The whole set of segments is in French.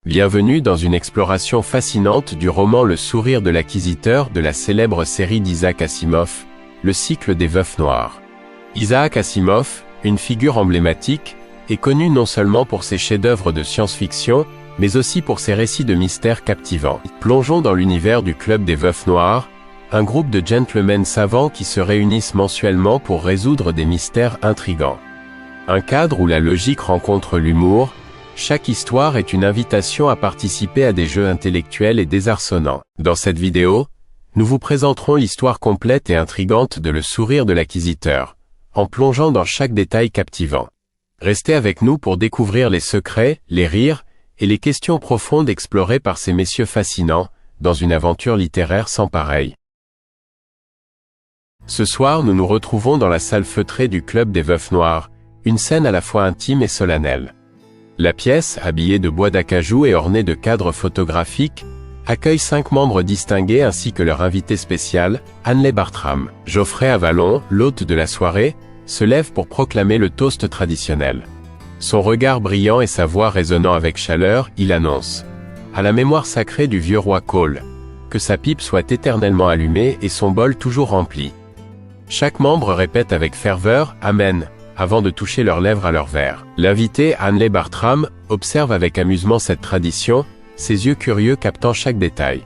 Bienvenue dans une exploration fascinante du roman Le Sourire de l'Inquisiteur de la célèbre série d'Isaac Asimov, Le cycle des veufs noires. Isaac Asimov, une figure emblématique, est connu non seulement pour ses chefs-d'œuvre de science-fiction, mais aussi pour ses récits de mystères captivants. Plongeons dans l'univers du Club des Veufs Noirs, un groupe de gentlemen savants qui se réunissent mensuellement pour résoudre des mystères intrigants. Un cadre où la logique rencontre l'humour, chaque histoire est une invitation à participer à des jeux intellectuels et désarçonnants. Dans cette vidéo, nous vous présenterons l'histoire complète et intrigante de Le Sourire de l'Inquisiteur, en plongeant dans chaque détail captivant. Restez avec nous pour découvrir les secrets, les rires et les questions profondes explorées par ces messieurs fascinants, dans une aventure littéraire sans pareille. Ce soir, nous nous retrouvons dans la salle feutrée du Club des Veufs Noirs, une scène à la fois intime et solennelle. La pièce, habillée de bois d'acajou et ornée de cadres photographiques, accueille 5 membres distingués ainsi que leur invité spécial, Hanley Bartram. Geoffrey Avalon, l'hôte de la soirée, se lève pour proclamer le toast traditionnel. Son regard brillant et sa voix résonnant avec chaleur, il annonce « À la mémoire sacrée du vieux roi Cole, que sa pipe soit éternellement allumée et son bol toujours rempli. » Chaque membre répète avec ferveur « Amen » avant de toucher leurs lèvres à leur verre. L'invité, Hanley Bartram, observe avec amusement cette tradition, ses yeux curieux captant chaque détail.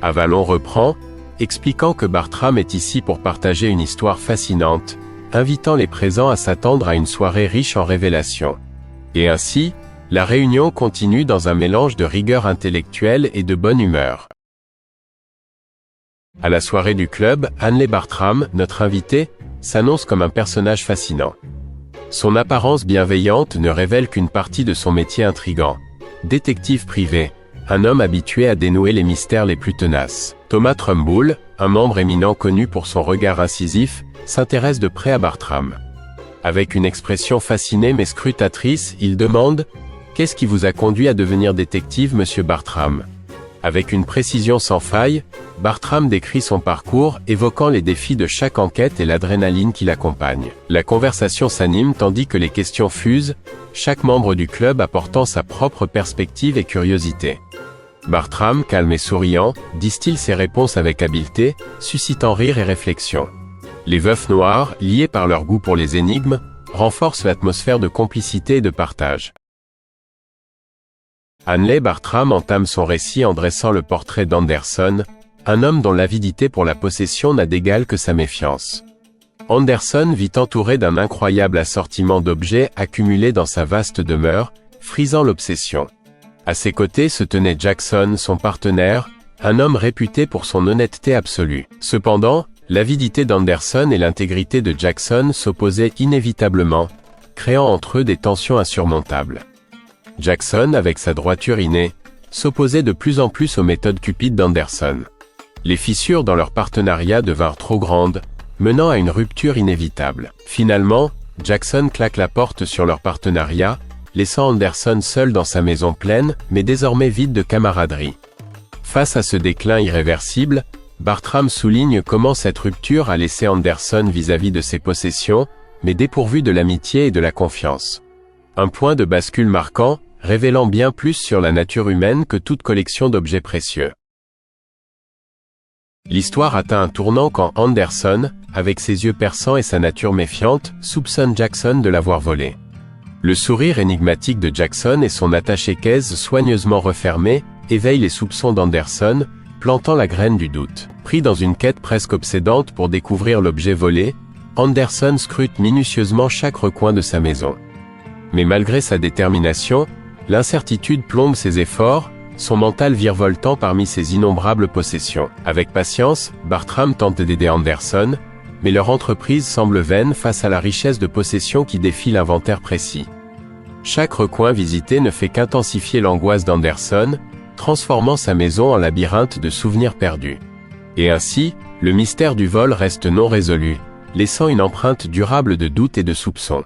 Avalon reprend, expliquant que Bartram est ici pour partager une histoire fascinante, invitant les présents à s'attendre à une soirée riche en révélations. Et ainsi, la réunion continue dans un mélange de rigueur intellectuelle et de bonne humeur. À la soirée du club, Hanley Bartram, notre invité, s'annonce comme un personnage fascinant. Son apparence bienveillante ne révèle qu'une partie de son métier intrigant. Détective privé, un homme habitué à dénouer les mystères les plus tenaces. Thomas Trumbull, un membre éminent connu pour son regard incisif, s'intéresse de près à Bartram. Avec une expression fascinée mais scrutatrice, il demande « Qu'est-ce qui vous a conduit à devenir détective, monsieur Bartram ?» Avec une précision sans faille, Bartram décrit son parcours, évoquant les défis de chaque enquête et l'adrénaline qui l'accompagne. La conversation s'anime tandis que les questions fusent, chaque membre du club apportant sa propre perspective et curiosité. Bartram, calme et souriant, distille ses réponses avec habileté, suscitant rire et réflexion. Les veufs noirs, liés par leur goût pour les énigmes, renforcent l'atmosphère de complicité et de partage. Hanley Bartram entame son récit en dressant le portrait d'Anderson, un homme dont l'avidité pour la possession n'a d'égal que sa méfiance. Anderson vit entouré d'un incroyable assortiment d'objets accumulés dans sa vaste demeure, frisant l'obsession. À ses côtés se tenait Jackson, son partenaire, un homme réputé pour son honnêteté absolue. Cependant, l'avidité d'Anderson et l'intégrité de Jackson s'opposaient inévitablement, créant entre eux des tensions insurmontables. Jackson, avec sa droiture innée, s'opposait de plus en plus aux méthodes cupides d'Anderson. Les fissures dans leur partenariat devinrent trop grandes, menant à une rupture inévitable. Finalement, Jackson claque la porte sur leur partenariat, laissant Anderson seul dans sa maison pleine, mais désormais vide de camaraderie. Face à ce déclin irréversible, Bartram souligne comment cette rupture a laissé Anderson vis-à-vis de ses possessions, mais dépourvu de l'amitié et de la confiance. Un point de bascule marquant, révélant bien plus sur la nature humaine que toute collection d'objets précieux. L'histoire atteint un tournant quand Anderson, avec ses yeux perçants et sa nature méfiante, soupçonne Jackson de l'avoir volé. Le sourire énigmatique de Jackson et son attaché-caisse soigneusement refermé éveillent les soupçons d'Anderson, plantant la graine du doute. Pris dans une quête presque obsédante pour découvrir l'objet volé, Anderson scrute minutieusement chaque recoin de sa maison. Mais malgré sa détermination, l'incertitude plombe ses efforts, son mental virevoltant parmi ses innombrables possessions. Avec patience, Bartram tente d'aider Anderson, mais leur entreprise semble vaine face à la richesse de possessions qui défie l'inventaire précis. Chaque recoin visité ne fait qu'intensifier l'angoisse d'Anderson, transformant sa maison en labyrinthe de souvenirs perdus. Et ainsi, le mystère du vol reste non résolu, laissant une empreinte durable de doute et de soupçon.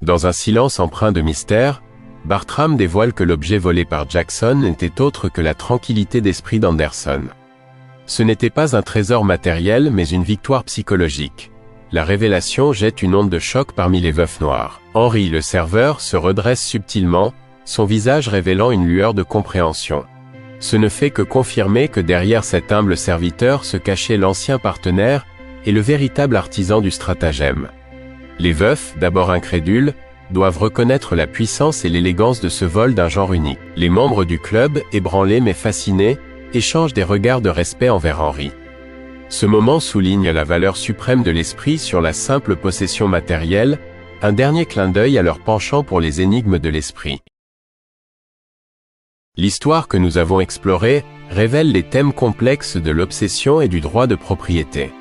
Dans un silence empreint de mystère, Bartram dévoile que l'objet volé par Jackson n'était autre que la tranquillité d'esprit d'Anderson. Ce n'était pas un trésor matériel mais une victoire psychologique. La révélation jette une onde de choc parmi les veufs noirs. Henry, le serveur, se redresse subtilement, son visage révélant une lueur de compréhension. Ce ne fait que confirmer que derrière cet humble serviteur se cachait l'ancien partenaire et le véritable artisan du stratagème. Les veufs, d'abord incrédules, doivent reconnaître la puissance et l'élégance de ce vol d'un genre unique. Les membres du club, ébranlés mais fascinés, échangent des regards de respect envers Henri. Ce moment souligne la valeur suprême de l'esprit sur la simple possession matérielle, un dernier clin d'œil à leur penchant pour les énigmes de l'esprit. L'histoire que nous avons explorée révèle les thèmes complexes de l'obsession et du droit de propriété.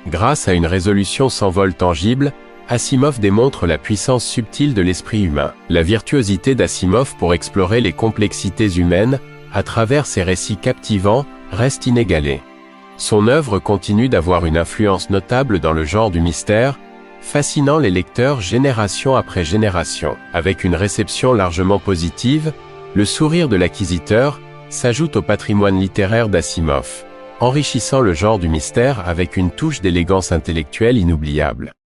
Grâce à une résolution sans vol tangible, Asimov démontre la puissance subtile de l'esprit humain. La virtuosité d'Asimov pour explorer les complexités humaines, à travers ses récits captivants, reste inégalée. Son œuvre continue d'avoir une influence notable dans le genre du mystère, fascinant les lecteurs génération après génération. Avec une réception largement positive, le sourire de l'acquisiteur s'ajoute au patrimoine littéraire d'Asimov, enrichissant le genre du mystère avec une touche d'élégance intellectuelle inoubliable.